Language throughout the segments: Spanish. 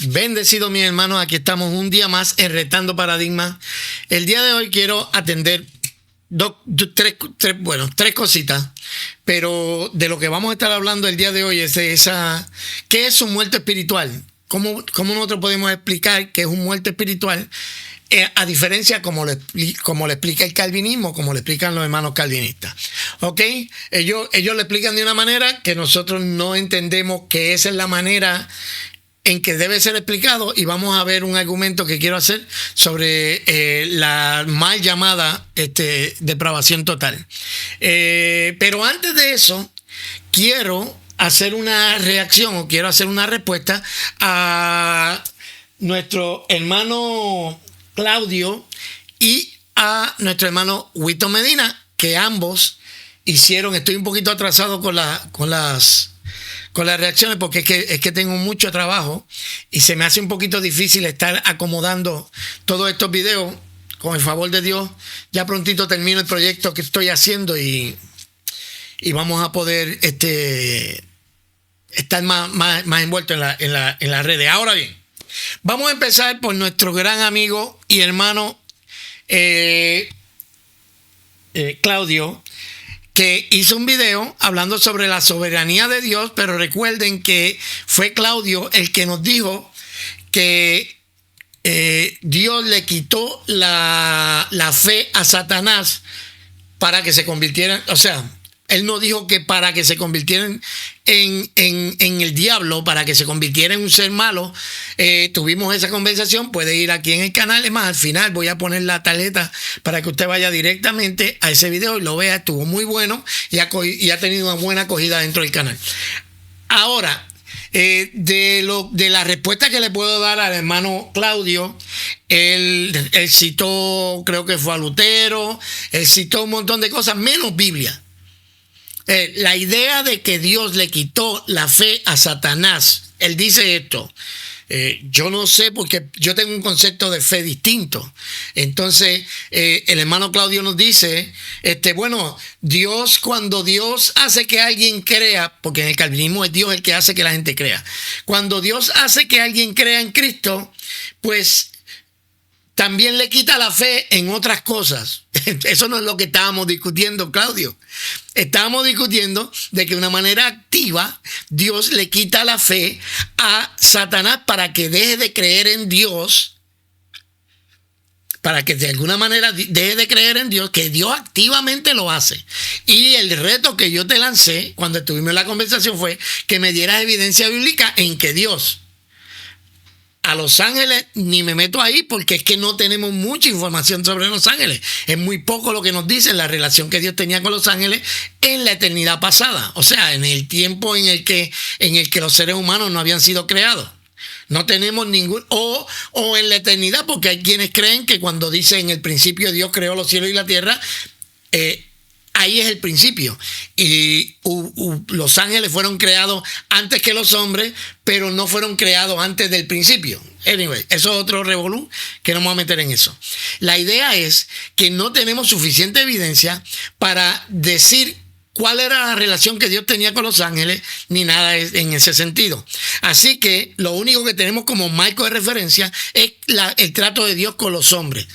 Bendecido mis hermanos, aquí estamos un día más en Retando Paradigmas. El día de hoy quiero atender tres cositas, pero de lo que vamos a estar hablando el día de hoy es de ¿qué es un muerto espiritual? ¿Cómo nosotros podemos explicar qué es un muerto espiritual? A diferencia como le explica el calvinismo, como le explican los hermanos calvinistas. ¿Ok? Ellos lo explican de una manera que nosotros no entendemos que esa es la manera en que debe ser explicado, y vamos a ver un argumento que quiero hacer sobre la mal llamada depravación total. Pero antes de eso, quiero hacer una reacción o quiero hacer una respuesta a nuestro hermano Claudio y a nuestro hermano Wito Medina, que ambos hicieron. Estoy un poquito atrasado con las reacciones porque es que tengo mucho trabajo y se me hace un poquito difícil estar acomodando todos estos videos. Con el favor de Dios, ya prontito termino el proyecto que estoy haciendo y vamos a poder estar más envuelto en las redes. Ahora bien, vamos a empezar por nuestro gran amigo y hermano Claudio, que hizo un video hablando sobre la soberanía de Dios, pero recuerden que fue Claudio el que nos dijo que Dios le quitó la fe a Satanás para que se convirtieran, o sea, él no dijo que para que se convirtieran en el diablo, para que se convirtiera en un ser malo. Tuvimos esa conversación, puede ir aquí en el canal. Es más, al final voy a poner la tarjeta para que usted vaya directamente a ese video y lo vea. Estuvo muy bueno y ha tenido una buena acogida dentro del canal. Ahora, de la respuesta que le puedo dar al hermano Claudio, él citó, creo que fue a Lutero, él citó un montón de cosas, menos Biblia. La idea de que Dios le quitó la fe a Satanás, él dice esto. Yo no sé, porque yo tengo un concepto de fe distinto. Entonces, el hermano Claudio nos dice, bueno, Dios, cuando Dios hace que alguien crea, porque en el calvinismo es Dios el que hace que la gente crea. Cuando Dios hace que alguien crea en Cristo, pues también le quita la fe en otras cosas. Eso no es lo que estábamos discutiendo, Claudio. Estábamos discutiendo de que de una manera activa Dios le quita la fe a Satanás para que deje de creer en Dios, para que de alguna manera deje de creer en Dios, que Dios activamente lo hace. Y el reto que yo te lancé cuando estuvimos en la conversación fue que me dieras evidencia bíblica en que Dios, a los ángeles ni me meto ahí porque es que no tenemos mucha información sobre los ángeles. Es muy poco lo que nos dice la relación que Dios tenía con los ángeles en la eternidad pasada. O sea, en el tiempo en el que los seres humanos no habían sido creados. No tenemos ningún... O en la eternidad, porque hay quienes creen que cuando dice en el principio Dios creó los cielos y la tierra, ahí es el principio. Y los ángeles fueron creados antes que los hombres, pero no fueron creados antes del principio. Anyway, eso es otro revolú que no me voy a meter en eso. La idea es que no tenemos suficiente evidencia para decir cuál era la relación que Dios tenía con los ángeles, ni nada en ese sentido. Así que lo único que tenemos como marco de referencia es el trato de Dios con los hombres.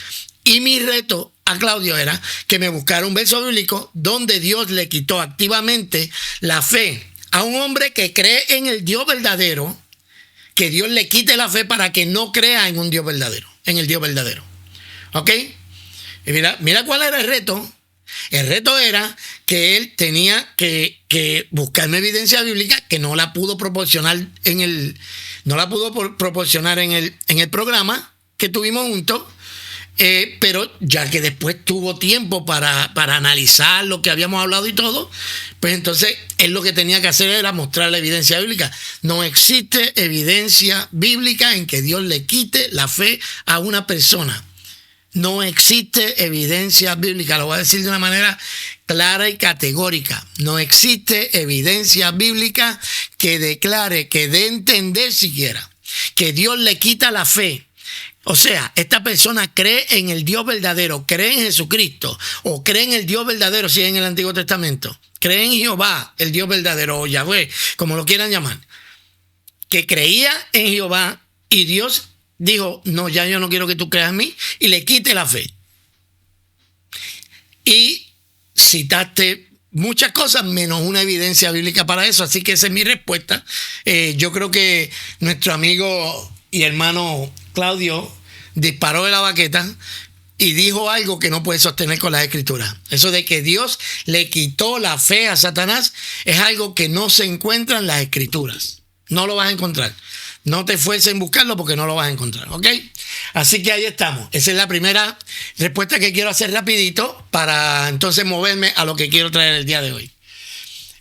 Y mi reto a Claudio era que me buscara un verso bíblico donde Dios le quitó activamente la fe a un hombre que cree en el Dios verdadero, que Dios le quite la fe para que no crea en un Dios verdadero, en el Dios verdadero. ¿Ok? Y mira cuál era el reto. El reto era que él tenía que buscarme evidencia bíblica, que no la pudo proporcionar en el programa que tuvimos juntos. Pero ya que después tuvo tiempo para analizar lo que habíamos hablado y todo, pues entonces él lo que tenía que hacer era mostrar la evidencia bíblica. No existe evidencia bíblica en que Dios le quite la fe a una persona. No existe evidencia bíblica, lo voy a decir de una manera clara y categórica. No existe evidencia bíblica que declare, que dé a entender siquiera que Dios le quita la fe. O sea, esta persona cree en el Dios verdadero, cree en Jesucristo, o cree en el Dios verdadero si es en el Antiguo Testamento. Cree en Jehová, el Dios verdadero, o Yahweh, como lo quieran llamar. Que creía en Jehová y Dios dijo, no, ya yo no quiero que tú creas en mí, y le quite la fe. Y citaste muchas cosas menos una evidencia bíblica para eso, así que esa es mi respuesta. Yo creo que nuestro amigo y hermano Claudio disparó de la baqueta y dijo algo que no puede sostener con las escrituras. Eso de que Dios le quitó la fe a Satanás es algo que no se encuentra en las escrituras. No lo vas a encontrar. No te esfuerces en buscarlo porque no lo vas a encontrar, ¿ok? Así que ahí estamos. Esa es la primera respuesta que quiero hacer rapidito para entonces moverme a lo que quiero traer el día de hoy.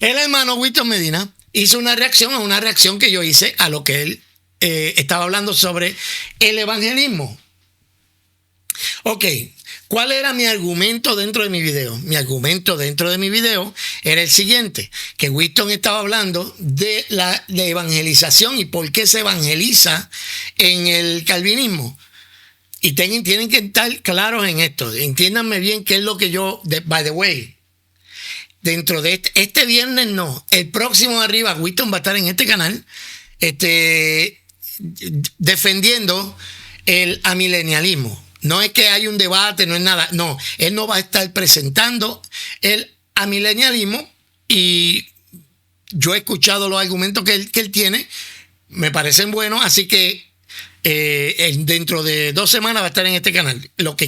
El hermano Wilton Medina hizo una reacción que yo hice a lo que él estaba hablando sobre el evangelismo. Ok, ¿cuál era mi argumento dentro de mi video? Mi argumento dentro de mi video era el siguiente, que Wilton estaba hablando de la evangelización y por qué se evangeliza en el calvinismo. Y tienen que estar claros en esto. Entiéndanme bien qué es lo que yo, by the way, dentro de este viernes no, el próximo de arriba, Wilton va a estar en este canal defendiendo el amilenialismo. No es que hay un debate, no es nada. No, él no va a estar presentando el amilenialismo y yo he escuchado los argumentos que él tiene, me parecen buenos, así que dentro de 2 semanas va a estar en este canal. Lo que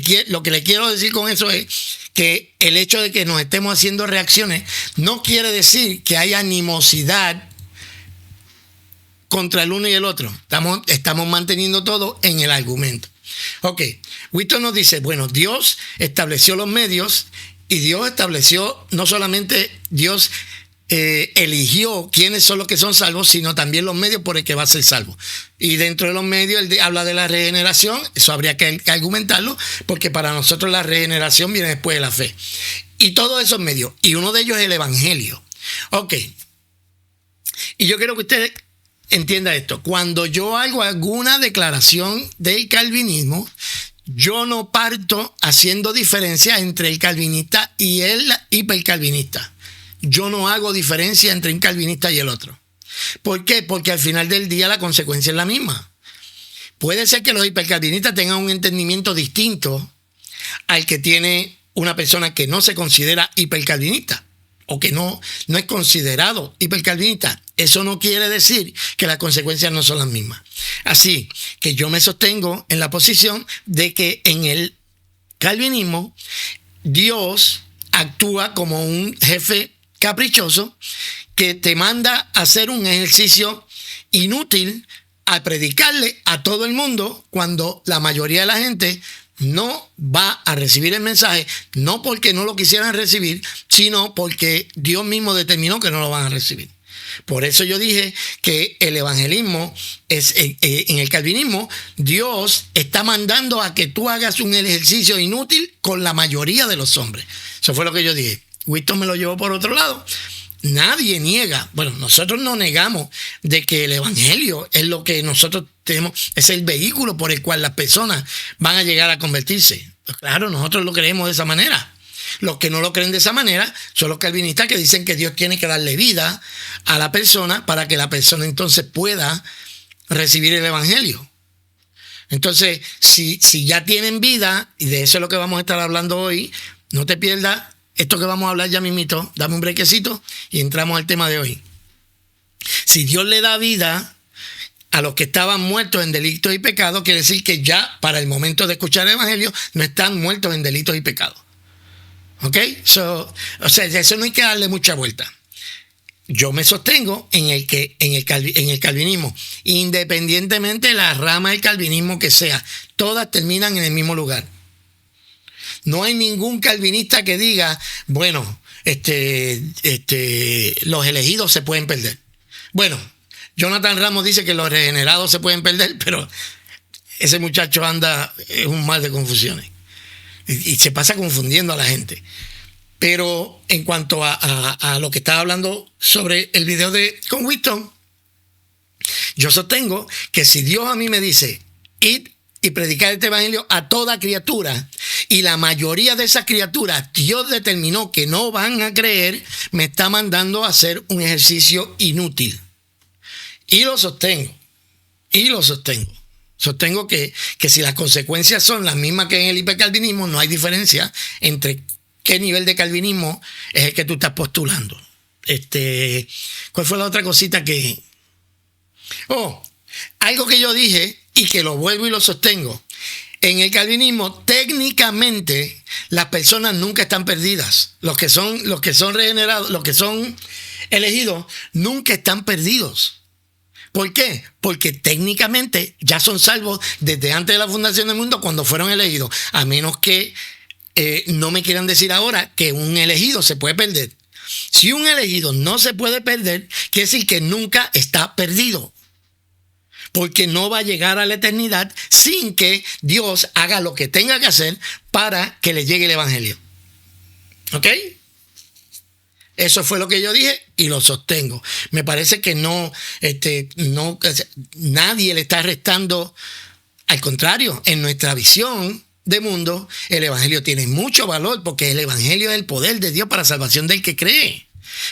le quiero decir con eso es que el hecho de que nos estemos haciendo reacciones no quiere decir que haya animosidad contra el uno y el otro. Estamos manteniendo todo en el argumento. Ok, Wilton nos dice, bueno, Dios estableció los medios y Dios estableció, no solamente Dios eligió quiénes son los que son salvos, sino también los medios por el que va a ser salvo. Y dentro de los medios él habla de la regeneración, eso habría que argumentarlo, porque para nosotros la regeneración viene después de la fe. Y todos esos medios, y uno de ellos es el evangelio. Ok, y yo quiero que ustedes entienda esto. Cuando yo hago alguna declaración del calvinismo, yo no parto haciendo diferencia entre el calvinista y el hipercalvinista. Yo no hago diferencia entre un calvinista y el otro. ¿Por qué? Porque al final del día la consecuencia es la misma. Puede ser que los hipercalvinistas tengan un entendimiento distinto al que tiene una persona que no se considera hipercalvinista o que no es considerado hipercalvinista. Eso no quiere decir que las consecuencias no son las mismas. Así que yo me sostengo en la posición de que en el calvinismo Dios actúa como un jefe caprichoso que te manda a hacer un ejercicio inútil a predicarle a todo el mundo cuando la mayoría de la gente no va a recibir el mensaje, no porque no lo quisieran recibir, sino porque Dios mismo determinó que no lo van a recibir. Por eso yo dije que el evangelismo en el calvinismo, Dios está mandando a que tú hagas un ejercicio inútil con la mayoría de los hombres. Eso fue lo que yo dije. Wilton me lo llevó por otro lado. Nadie niega, bueno, nosotros no negamos de que el evangelio es lo que nosotros tenemos, es el vehículo por el cual las personas van a llegar a convertirse. Pues claro, nosotros lo creemos de esa manera. Los que no lo creen de esa manera son los calvinistas que dicen que Dios tiene que darle vida a la persona para que la persona entonces pueda recibir el evangelio. Entonces, si ya tienen vida, y de eso es lo que vamos a estar hablando hoy, no te pierdas esto que vamos a hablar ya mismito, dame un brequecito y entramos al tema de hoy. Si Dios le da vida a los que estaban muertos en delitos y pecados, quiere decir que ya para el momento de escuchar el evangelio no están muertos en delitos y pecados. ¿Ok? O sea, eso no hay que darle mucha vuelta. Yo me sostengo en el calvinismo, independientemente de la rama del calvinismo que sea, todas terminan en el mismo lugar. No hay ningún calvinista que diga, bueno, los elegidos se pueden perder. Bueno, Jonathan Ramos dice que los regenerados se pueden perder, pero ese muchacho es un mar de confusiones. Y se pasa confundiendo a la gente. Pero en cuanto a lo que estaba hablando sobre el video con Wilton, yo sostengo que si Dios a mí me dice, id y predicar este evangelio a toda criatura, y la mayoría de esas criaturas Dios determinó que no van a creer, me está mandando a hacer un ejercicio inútil. Y lo sostengo. Sostengo que si las consecuencias son las mismas que en el hipercalvinismo, no hay diferencia entre qué nivel de calvinismo es el que tú estás postulando. ¿Cuál fue la otra cosita que...? Algo que yo dije y que lo vuelvo y lo sostengo. En el calvinismo, técnicamente, las personas nunca están perdidas. Los que son regenerados, los que son elegidos, nunca están perdidos. ¿Por qué? Porque técnicamente ya son salvos desde antes de la fundación del mundo cuando fueron elegidos. A menos que no me quieran decir ahora que un elegido se puede perder. Si un elegido no se puede perder, quiere decir que nunca está perdido. Porque no va a llegar a la eternidad sin que Dios haga lo que tenga que hacer para que le llegue el evangelio. ¿Ok? Eso fue lo que yo dije y lo sostengo. Me parece que nadie le está restando. Al contrario, en nuestra visión de mundo, el evangelio tiene mucho valor porque el evangelio es el poder de Dios para salvación del que cree.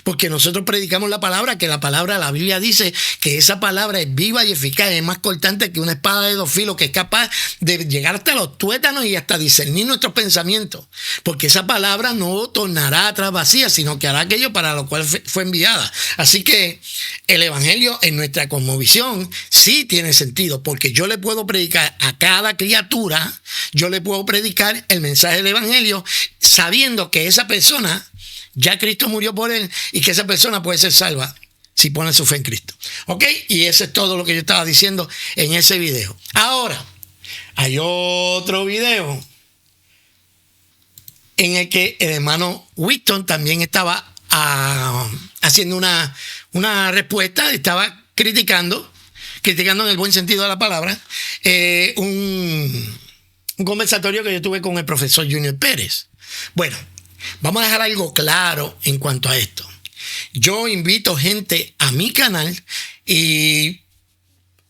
Porque nosotros predicamos la palabra, que la Biblia dice que esa palabra es viva y eficaz, es más cortante que una espada de dos filos, que es capaz de llegar hasta los tuétanos y hasta discernir nuestros pensamientos. Porque esa palabra no tornará atrás vacía, sino que hará aquello para lo cual fue enviada. Así que el evangelio en nuestra cosmovisión sí tiene sentido, porque yo le puedo predicar a cada criatura, yo le puedo predicar el mensaje del evangelio sabiendo que esa persona, ya Cristo murió por él y que esa persona puede ser salva si pone su fe en Cristo. ¿Ok? Y eso es todo lo que yo estaba diciendo en ese video. Ahora, hay otro video en el que el hermano Whitton también estaba haciendo una respuesta, estaba criticando en el buen sentido de la palabra, un conversatorio que yo tuve con el profesor Junior Pérez. Bueno, vamos a dejar algo claro en cuanto a esto. Yo invito gente a mi canal y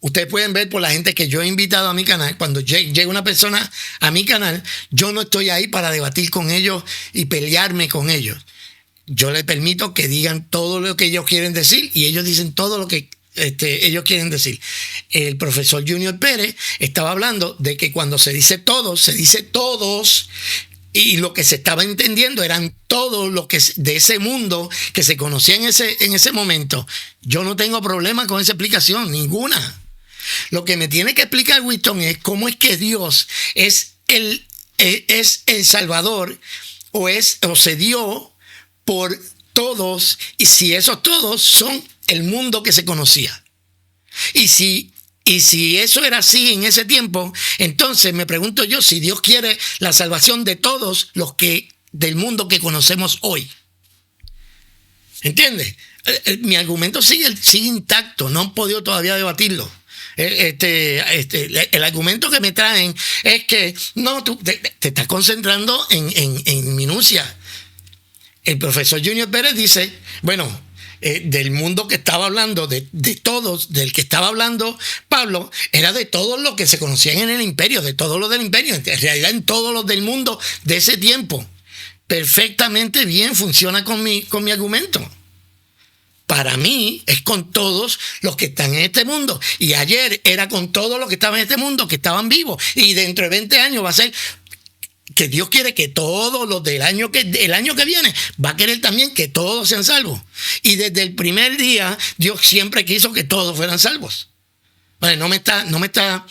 ustedes pueden ver por la gente que yo he invitado a mi canal. Cuando llega una persona a mi canal, yo no estoy ahí para debatir con ellos y pelearme con ellos. Yo les permito que digan todo lo que ellos quieren decir y ellos dicen todo lo que ellos quieren decir. El profesor Junior Pérez estaba hablando de que cuando se dice todos, se dice todos. Y lo que se estaba entendiendo eran todos los que de ese mundo que se conocía en ese momento. Yo no tengo problema con esa explicación, ninguna. Lo que me tiene que explicar Whitton es cómo es que Dios es el Salvador o se dio por todos, y si esos todos son el mundo que se conocía. Y si eso era así en ese tiempo, entonces me pregunto yo si Dios quiere la salvación de todos los que del mundo que conocemos hoy. ¿Entiendes? Mi argumento sigue intacto, no han podido todavía debatirlo. El argumento que me traen es que no, tú te estás concentrando en minucia. El profesor Junior Pérez dice, bueno, del mundo que estaba hablando, de todos, del que estaba hablando Pablo, era de todos los que se conocían en el imperio, de todos los del imperio, en realidad en todos los del mundo de ese tiempo. Perfectamente bien funciona con mi argumento. Para mí es con todos los que están en este mundo. Y ayer era con todos los que estaban en este mundo, que estaban vivos. Y dentro de 20 años va a ser que Dios quiere que todos los el año que viene va a querer también que todos sean salvos. Y desde el primer día Dios siempre quiso que todos fueran salvos. Bueno, no está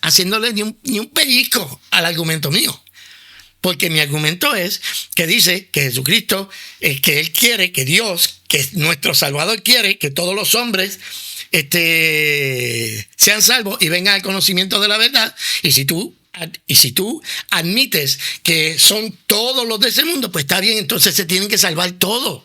haciéndole ni un pellizco al argumento mío. Porque mi argumento es que dice que Jesucristo, que Él quiere, que Dios, que nuestro Salvador quiere que todos los hombres sean salvos y vengan al conocimiento de la verdad. Y si tú admites que son todos los de ese mundo, pues está bien, entonces se tienen que salvar todos.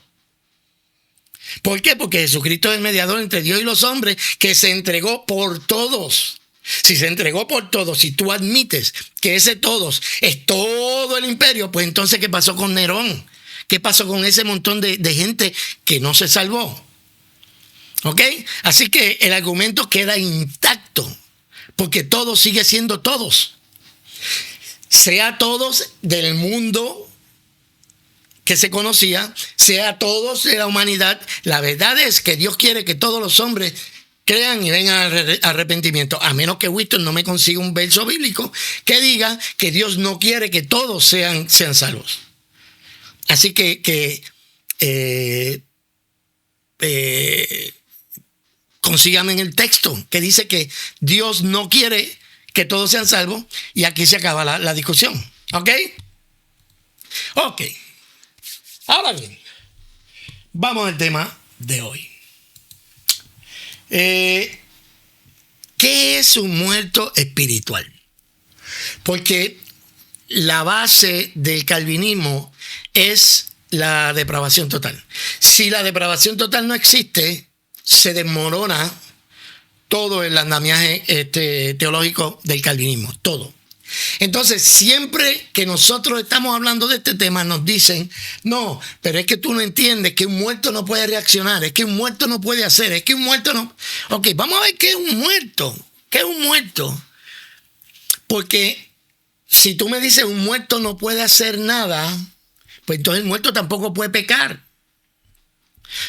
¿Por qué? Porque Jesucristo es el mediador entre Dios y los hombres, que se entregó por todos. Si se entregó por todos, si tú admites que ese todos es todo el imperio, pues entonces ¿qué pasó con Nerón? ¿Qué pasó con ese montón de gente que no se salvó? ¿Ok? Así que el argumento queda intacto, porque todo sigue siendo todos. Sea todos del mundo que se conocía, sea todos de la humanidad. La verdad es que Dios quiere que todos los hombres crean y vengan al arrepentimiento, a menos que Winston no me consiga un verso bíblico que diga que Dios no quiere que todos sean salvos. Así que consígame en el texto que dice que Dios no quiere que todos sean salvos, y aquí se acaba la discusión. ¿Ok? Ok. Ahora bien, vamos al tema de hoy. ¿Qué es un muerto espiritual? Porque la base del calvinismo es la depravación total. Si la depravación total no existe, se desmorona todo el andamiaje teológico del calvinismo, todo. Entonces, siempre que nosotros estamos hablando de este tema, nos dicen, no, pero es que tú no entiendes que un muerto no puede reaccionar, es que un muerto no puede hacer, es que un muerto no... Ok, vamos a ver qué es un muerto. ¿Qué es un muerto? Porque si tú me dices un muerto no puede hacer nada, pues entonces el muerto tampoco puede pecar.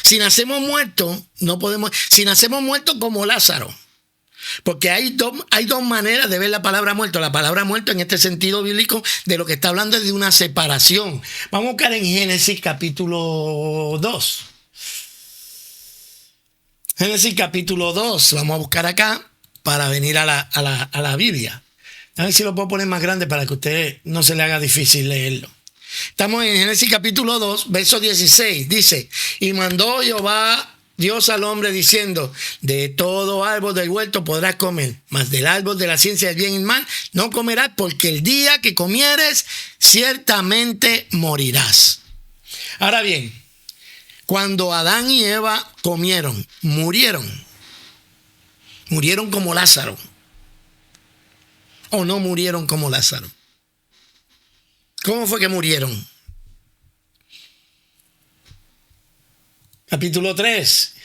Si nacemos muertos, no podemos... Si nacemos muertos como Lázaro, porque hay dos maneras de ver la palabra muerto. La palabra muerto en este sentido bíblico de lo que está hablando es de una separación. Vamos a buscar en Génesis capítulo 2. Génesis capítulo 2. Vamos a buscar acá para venir a la Biblia. A ver si lo puedo poner más grande para que a usted no se le haga difícil leerlo. Estamos en Génesis capítulo 2, verso 16. Dice, y mandó Jehová Dios al hombre diciendo, de todo árbol del huerto podrás comer, mas del árbol de la ciencia del bien y el mal no comerás, porque el día que comieres ciertamente morirás. Ahora bien, cuando Adán y Eva comieron, murieron como Lázaro, o no murieron como Lázaro. ¿Cómo fue que murieron? Capítulo 3.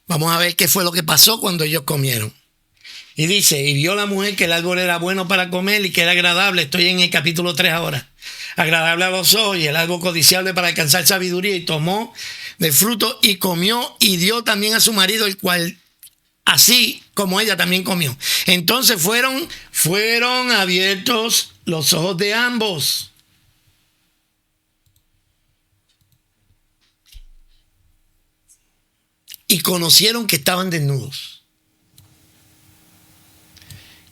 Vamos a ver qué fue lo que pasó cuando ellos comieron. Y dice, y vio la mujer que el árbol era bueno para comer y que era agradable. Estoy en el capítulo 3 ahora. Agradable a los ojos y el árbol codiciable para alcanzar sabiduría. Y tomó del fruto y comió y dio también a su marido, el cual así como ella también comió. Entonces fueron abiertos los ojos de ambos. Y conocieron que estaban desnudos.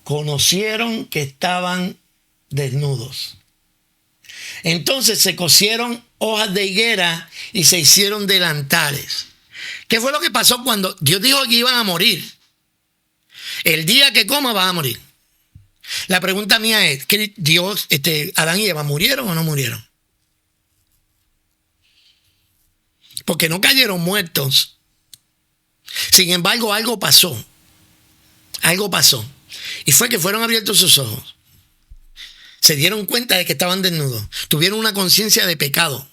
Conocieron que estaban desnudos. Entonces se cosieron hojas de higuera y se hicieron delantales. ¿Qué fue lo que pasó cuando Dios dijo que iban a morir? El día que coma van a morir. La pregunta mía es, ¿que Dios, Adán y Eva murieron o no murieron? Porque no cayeron muertos. Sin embargo, algo pasó. Algo pasó. Y fue que fueron abiertos sus ojos. Se dieron cuenta de que estaban desnudos. Tuvieron una conciencia de pecado.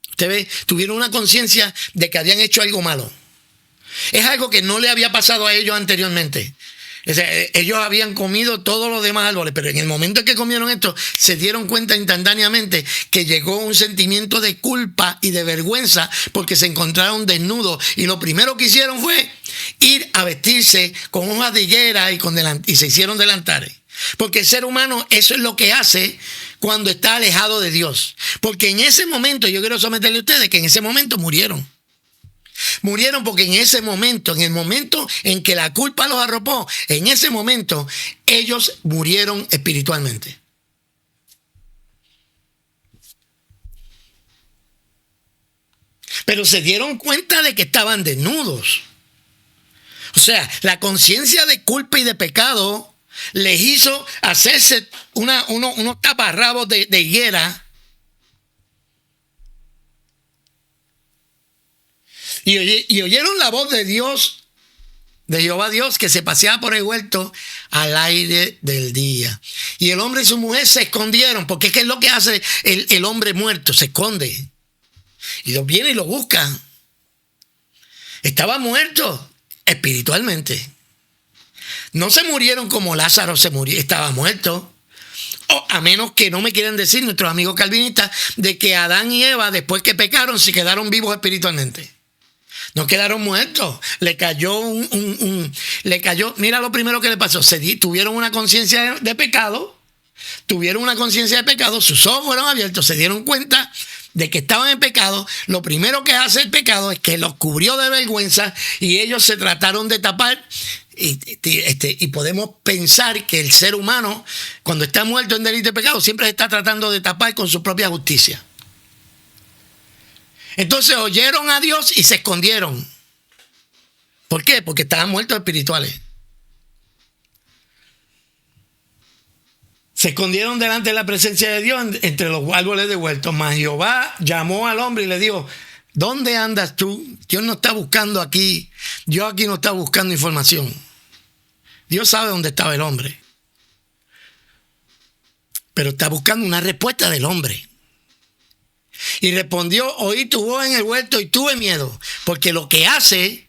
Usted ve, tuvieron una conciencia de que habían hecho algo malo. Es algo que no le había pasado a ellos anteriormente. O sea, ellos habían comido todos los demás árboles, pero en el momento en que comieron esto, se dieron cuenta instantáneamente que llegó un sentimiento de culpa y de vergüenza porque se encontraron desnudos. Y lo primero que hicieron fue ir a vestirse con hojas de higuera y se hicieron delantales. Porque el ser humano eso es lo que hace cuando está alejado de Dios. Porque en ese momento, yo quiero someterle a ustedes que en ese momento murieron. Murieron porque en ese momento, en el momento en que la culpa los arropó, en ese momento ellos murieron espiritualmente. Pero se dieron cuenta de que estaban desnudos. O sea, la conciencia de culpa y de pecado les hizo hacerse unos taparrabos de higuera. Y oyeron la voz de Dios, de Jehová Dios, que se paseaba por el huerto al aire del día. Y el hombre y su mujer se escondieron, porque es que es lo que hace el hombre muerto, se esconde. Y Dios viene y lo busca. Estaba muerto espiritualmente. No se murieron como Lázaro estaba muerto. O a menos que no me quieran decir nuestros amigos calvinistas de que Adán y Eva, después que pecaron, se quedaron vivos espiritualmente. No quedaron muertos. Le cayó mira lo primero que le pasó. Tuvieron una conciencia de pecado. Sus ojos fueron abiertos, se dieron cuenta de que estaban en pecado. Lo primero que hace el pecado es que los cubrió de vergüenza y ellos se trataron de tapar. Y podemos pensar que el ser humano, cuando está muerto en delito y pecado, siempre se está tratando de tapar con su propia justicia. Entonces oyeron a Dios y se escondieron. ¿Por qué? Porque estaban muertos espirituales. Se escondieron delante de la presencia de Dios entre los árboles de huerto. Mas Jehová llamó al hombre y le dijo: ¿dónde andas tú? Dios no está buscando aquí. Dios aquí no está buscando información. Dios sabe dónde estaba el hombre. Pero está buscando una respuesta del hombre. Y respondió: oí tu voz en el huerto y tuve miedo. Porque lo que hace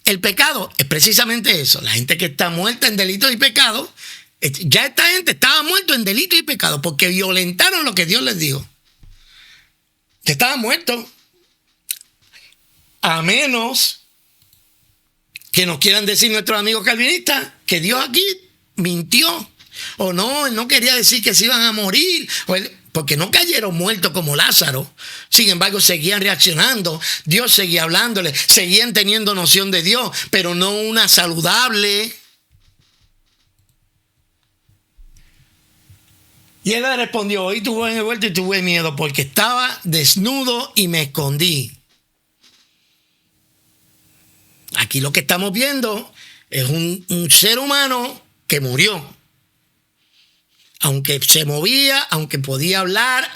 el pecado es precisamente eso. La gente que está muerta en delitos y pecados, ya esta gente estaba muerto en delitos y pecados porque violentaron lo que Dios les dijo. Estaban muertos. A menos que nos quieran decir nuestros amigos calvinistas que Dios aquí mintió. O no, él no quería decir que se iban a morir. Porque no cayeron muertos como Lázaro. Sin embargo, seguían reaccionando. Dios seguía hablándole. Seguían teniendo noción de Dios, pero no una saludable. Y él le respondió: oí tu voz en el huerto y tuve miedo porque estaba desnudo y me escondí. Aquí lo que estamos viendo es un ser humano que murió. Aunque se movía, aunque podía hablar,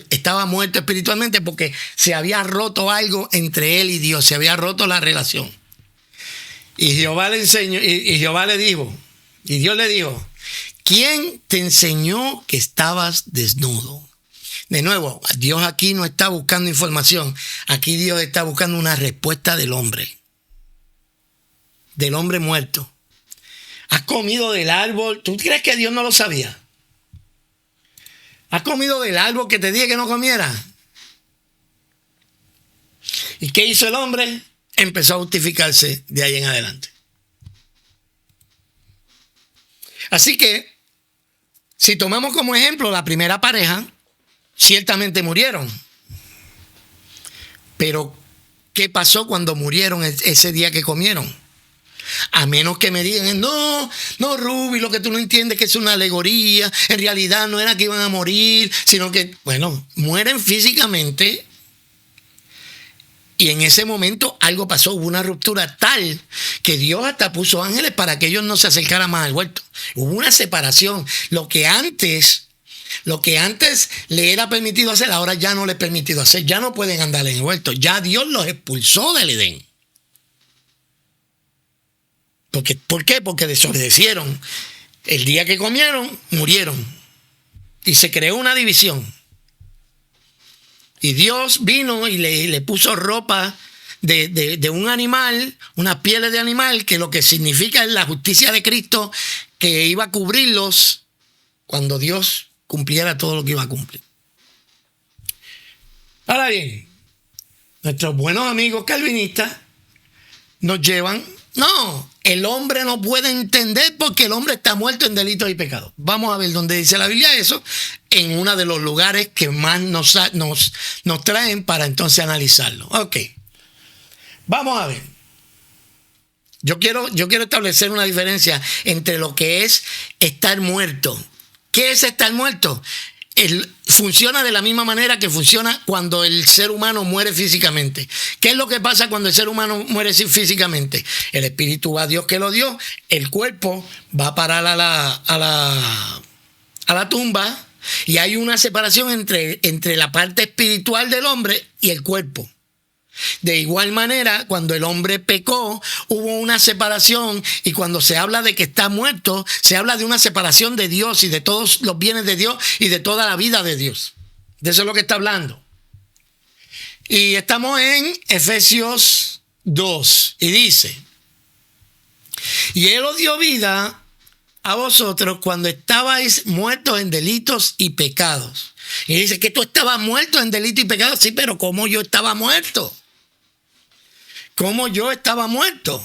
estaba muerto espiritualmente porque se había roto algo entre él y Dios, se había roto la relación. Y Jehová le enseñó, y Jehová le dijo, y Dios le dijo: ¿quién te enseñó que estabas desnudo? De nuevo, Dios aquí no está buscando información, aquí Dios está buscando una respuesta del hombre muerto. ¿Has comido del árbol? ¿Tú crees que Dios no lo sabía? ¿Has comido del árbol que te dije que no comiera? ¿Y qué hizo el hombre? Empezó a justificarse de ahí en adelante. Así que, si tomamos como ejemplo la primera pareja, ciertamente murieron. Pero, ¿qué pasó cuando murieron ese día que comieron? A menos que me digan: no, Ruby, lo que tú no entiendes es que es una alegoría. En realidad no era que iban a morir, sino que, mueren físicamente. Y en ese momento algo pasó, hubo una ruptura tal que Dios hasta puso ángeles para que ellos no se acercaran más al huerto. Hubo una separación. Lo que antes le era permitido hacer, ahora ya no le es permitido hacer. Ya no pueden andar en el huerto. Ya Dios los expulsó del Edén. ¿Por qué? Porque desobedecieron. El día que comieron, murieron. Y se creó una división. Y Dios vino y le puso ropa de un animal, unas pieles de animal, que lo que significa es la justicia de Cristo, que iba a cubrirlos cuando Dios cumpliera todo lo que iba a cumplir. Ahora bien, nuestros buenos amigos calvinistas nos llevan: no, el hombre no puede entender porque el hombre está muerto en delitos y pecados. Vamos a ver dónde dice la Biblia eso, en uno de los lugares que más nos traen para entonces analizarlo. Ok, vamos a ver. Yo quiero establecer una diferencia entre lo que es estar muerto. ¿Qué es estar muerto? Funciona de la misma manera que funciona cuando el ser humano muere físicamente. ¿Qué es lo que pasa cuando el ser humano muere físicamente? El espíritu va a Dios que lo dio, el cuerpo va a parar a la tumba y hay una separación entre la parte espiritual del hombre y el cuerpo. De igual manera, cuando el hombre pecó, hubo una separación, y cuando se habla de que está muerto, se habla de una separación de Dios y de todos los bienes de Dios y de toda la vida de Dios. De eso es lo que está hablando. Y estamos en Efesios 2 y dice: y Él os dio vida a vosotros cuando estabais muertos en delitos y pecados. Y dice que tú estabas muerto en delitos y pecados. Sí, pero ¿cómo yo estaba muerto? como yo estaba muerto,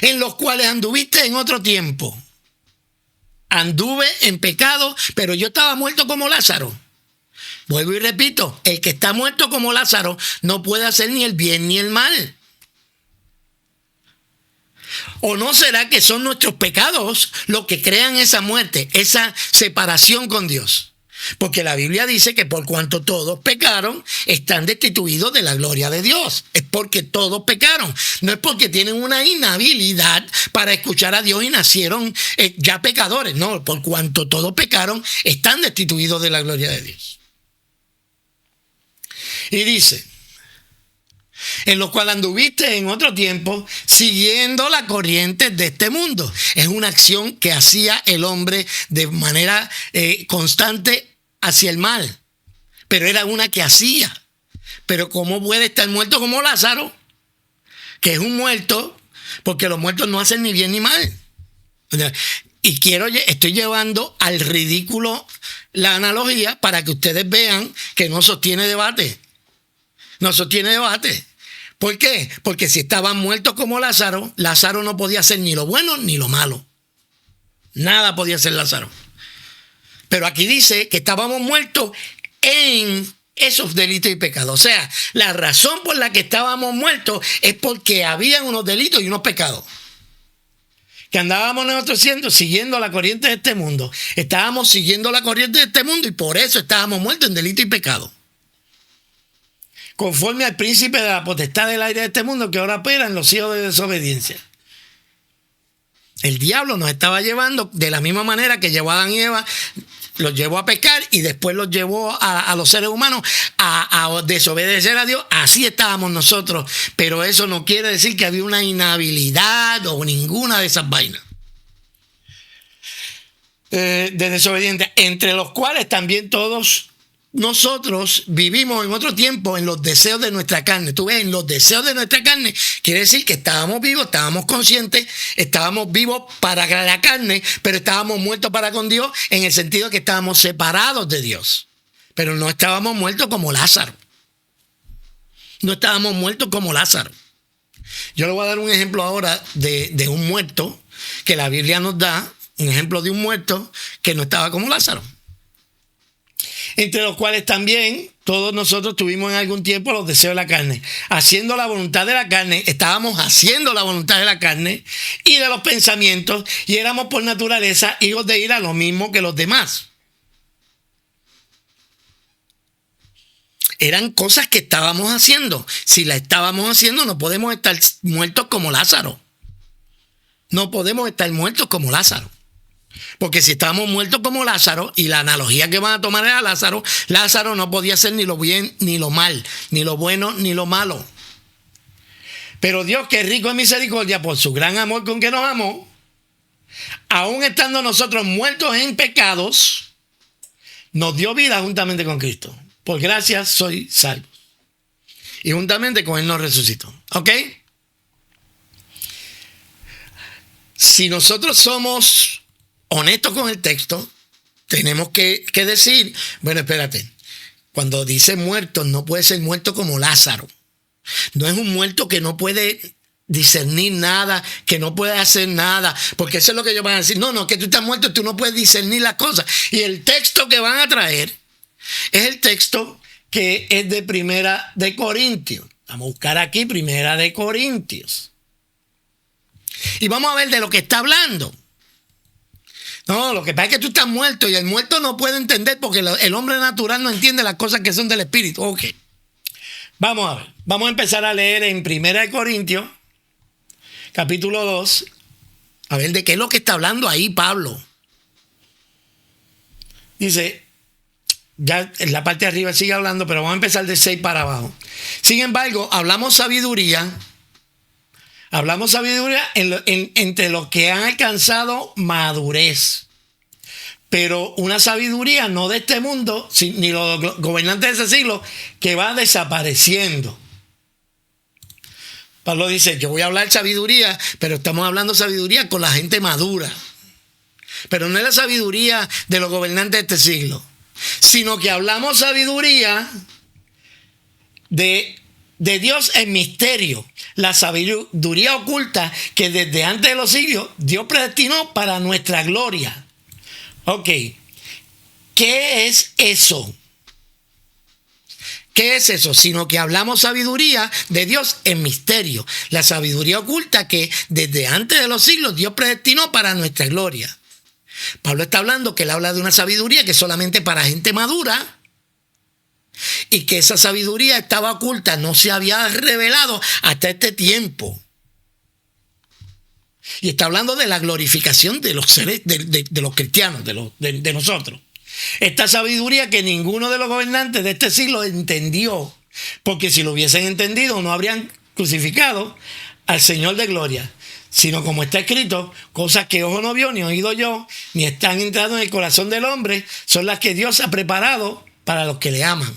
en los cuales anduviste en otro tiempo. Anduve en pecado, pero yo estaba muerto como Lázaro. Vuelvo y repito, el que está muerto como Lázaro no puede hacer ni el bien ni el mal. ¿O no será que son nuestros pecados los que crean esa muerte, esa separación con Dios? Porque la Biblia dice que por cuanto todos pecaron, están destituidos de la gloria de Dios. Es porque todos pecaron. No es porque tienen una inhabilidad para escuchar a Dios y nacieron ya pecadores. No, por cuanto todos pecaron, están destituidos de la gloria de Dios. Y dice, en lo cual anduviste en otro tiempo siguiendo la corriente de este mundo. Es una acción que hacía el hombre de manera constante hacia el mal, pero era una que hacía. Pero ¿cómo puede estar muerto como Lázaro? Que es un muerto, porque los muertos no hacen ni bien ni mal. Y estoy llevando al ridículo la analogía para que ustedes vean que no sostiene debate. No sostiene debate. ¿Por qué? Porque si estaban muertos como Lázaro, Lázaro no podía hacer ni lo bueno ni lo malo. Nada podía hacer Lázaro. Pero aquí dice que estábamos muertos en esos delitos y pecados. O sea, la razón por la que estábamos muertos es porque había unos delitos y unos pecados. Que andábamos nosotros siguiendo la corriente de este mundo. Estábamos siguiendo la corriente de este mundo y por eso estábamos muertos en delito y pecado. Conforme al príncipe de la potestad del aire de este mundo que ahora opera en los hijos de desobediencia. El diablo nos estaba llevando de la misma manera que llevó a Adán y Eva, los llevó a pecar y después los llevó a los seres humanos a desobedecer a Dios. Así estábamos nosotros, pero eso no quiere decir que había una inhabilidad o ninguna de esas vainas de desobediente, entre los cuales también todos nosotros vivimos en otro tiempo en los deseos de nuestra carne. Tú ves, en los deseos de nuestra carne quiere decir que estábamos vivos, estábamos conscientes, estábamos vivos para la carne, pero estábamos muertos para con Dios en el sentido de que estábamos separados de Dios. Pero no estábamos muertos como Lázaro. No estábamos muertos como Lázaro. Yo le voy a dar un ejemplo ahora de un muerto que la Biblia nos da, un ejemplo de un muerto que no estaba como Lázaro. Entre los cuales también todos nosotros tuvimos en algún tiempo los deseos de la carne. Haciendo la voluntad de la carne, estábamos haciendo la voluntad de la carne y de los pensamientos, y éramos por naturaleza hijos de ira, lo mismo que los demás. Eran cosas que estábamos haciendo. Si las estábamos haciendo, no podemos estar muertos como Lázaro. No podemos estar muertos como Lázaro. Porque si estábamos muertos como Lázaro, y la analogía que van a tomar era Lázaro, Lázaro no podía hacer ni lo bien ni lo mal, ni lo bueno ni lo malo. Pero Dios, que es rico en misericordia, por su gran amor con que nos amó, aún estando nosotros muertos en pecados, nos dio vida juntamente con Cristo. Por gracia soy salvo. Y juntamente con Él nos resucitó. ¿Ok? Si nosotros somos honestos con el texto, tenemos que decir, bueno, espérate, cuando dice muerto, no puede ser muerto como Lázaro. No es un muerto que no puede discernir nada, que no puede hacer nada, porque eso es lo que ellos van a decir. No, que tú estás muerto, tú no puedes discernir las cosas. Y el texto que van a traer es el texto que es de Primera de Corintios. Vamos a buscar aquí Primera de Corintios. Y vamos a ver de lo que está hablando. No, lo que pasa es que tú estás muerto y el muerto no puede entender porque el hombre natural no entiende las cosas que son del espíritu. Ok. Vamos a ver. Vamos a empezar a leer en 1 Corintios, capítulo 2. A ver de qué es lo que está hablando ahí Pablo. Dice, ya en la parte de arriba sigue hablando, pero vamos a empezar de 6 para abajo. Sin embargo, hablamos sabiduría entre los que han alcanzado madurez. Pero una sabiduría no de este mundo, ni los gobernantes de ese siglo, que va desapareciendo. Pablo dice, yo voy a hablar sabiduría, pero estamos hablando sabiduría con la gente madura. Pero no es la sabiduría de los gobernantes de este siglo, sino que hablamos sabiduría de de Dios en misterio, la sabiduría oculta que desde antes de los siglos Dios predestinó para nuestra gloria. Ok, ¿qué es eso? ¿Qué es eso? Sino que hablamos sabiduría de Dios en misterio, la sabiduría oculta que desde antes de los siglos Dios predestinó para nuestra gloria. Pablo está hablando que él habla de una sabiduría que es solamente para gente madura y que esa sabiduría estaba oculta, no se había revelado hasta este tiempo. Y está hablando de la glorificación de los seres, de los cristianos, de nosotros. Esta sabiduría que ninguno de los gobernantes de este siglo entendió, porque si lo hubiesen entendido no habrían crucificado al Señor de gloria, sino como está escrito, cosas que ojo no vio, ni oído yo, ni están entrando en el corazón del hombre, son las que Dios ha preparado para los que le aman.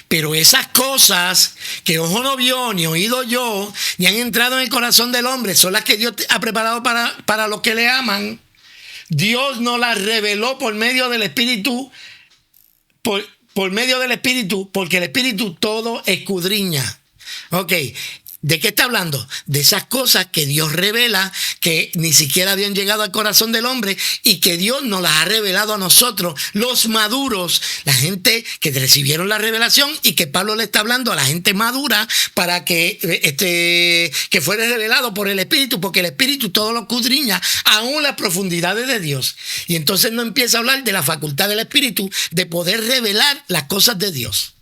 Pero esas cosas que ojo no vio, ni oído yo, ni han entrado en el corazón del hombre, son las que Dios ha preparado para los que le aman. Dios nos las reveló por medio del Espíritu, por medio del Espíritu, porque el Espíritu todo escudriña. Ok, ¿de qué está hablando? De esas cosas que Dios revela, que ni siquiera habían llegado al corazón del hombre y que Dios nos las ha revelado a nosotros, los maduros, la gente que recibieron la revelación, y que Pablo le está hablando a la gente madura para que fuera revelado por el Espíritu, porque el Espíritu todo lo escudriña, aún las profundidades de Dios. Y entonces no empieza a hablar de la facultad del Espíritu de poder revelar las cosas de Dios.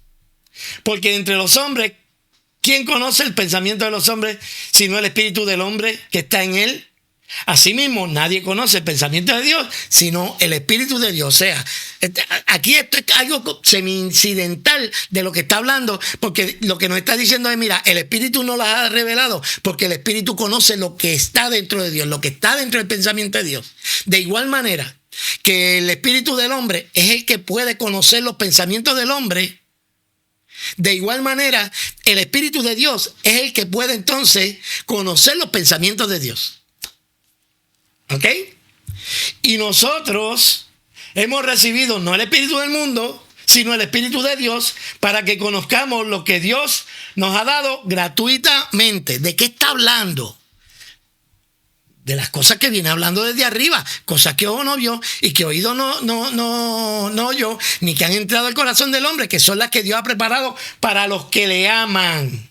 Porque entre los hombres, ¿quién conoce el pensamiento de los hombres sino el espíritu del hombre que está en él? Asimismo, nadie conoce el pensamiento de Dios sino el Espíritu de Dios. O sea, aquí esto es algo semi-incidental de lo que está hablando, porque lo que nos está diciendo es, mira, el Espíritu no las ha revelado, porque el Espíritu conoce lo que está dentro de Dios, lo que está dentro del pensamiento de Dios. De igual manera que el Espíritu del hombre es el que puede conocer los pensamientos del hombre, de igual manera el Espíritu de Dios es el que puede entonces conocer los pensamientos de Dios. ¿Ok? Y nosotros hemos recibido no el espíritu del mundo, sino el Espíritu de Dios, para que conozcamos lo que Dios nos ha dado gratuitamente. ¿De qué está hablando? De las cosas que viene hablando desde arriba, cosas que ojo no vio y que oído no oyó, ni que han entrado al corazón del hombre, que son las que Dios ha preparado para los que le aman.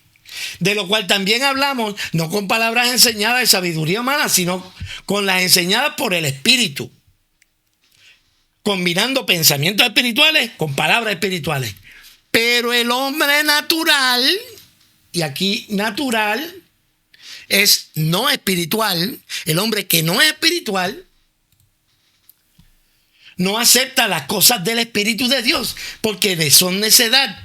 De lo cual también hablamos, no con palabras enseñadas de sabiduría humana, sino con las enseñadas por el Espíritu, combinando pensamientos espirituales con palabras espirituales. Pero el hombre natural, y aquí natural es no espiritual, el hombre que no es espiritual no acepta las cosas del Espíritu de Dios, porque son necedad.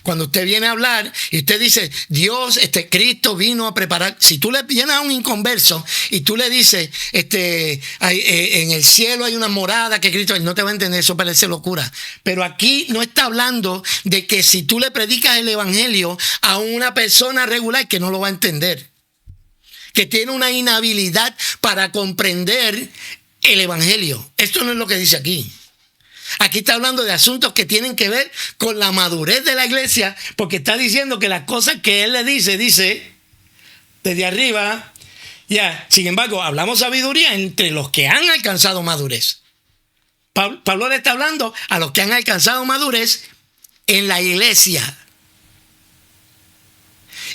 Cuando usted viene a hablar y usted dice, Dios, Cristo vino a preparar. Si tú le vienes a un inconverso y tú le dices, en el cielo hay una morada que Cristo, él no te va a entender, eso parece locura. Pero aquí no está hablando de que si tú le predicas el evangelio a una persona regular, que no lo va a entender, que tiene una inhabilidad para comprender el evangelio. Esto no es lo que dice aquí. Aquí está hablando de asuntos que tienen que ver con la madurez de la iglesia, porque está diciendo que las cosas que él le dice desde arriba, ya. Sin embargo, hablamos sabiduría entre los que han alcanzado madurez. Pablo le está hablando a los que han alcanzado madurez en la iglesia.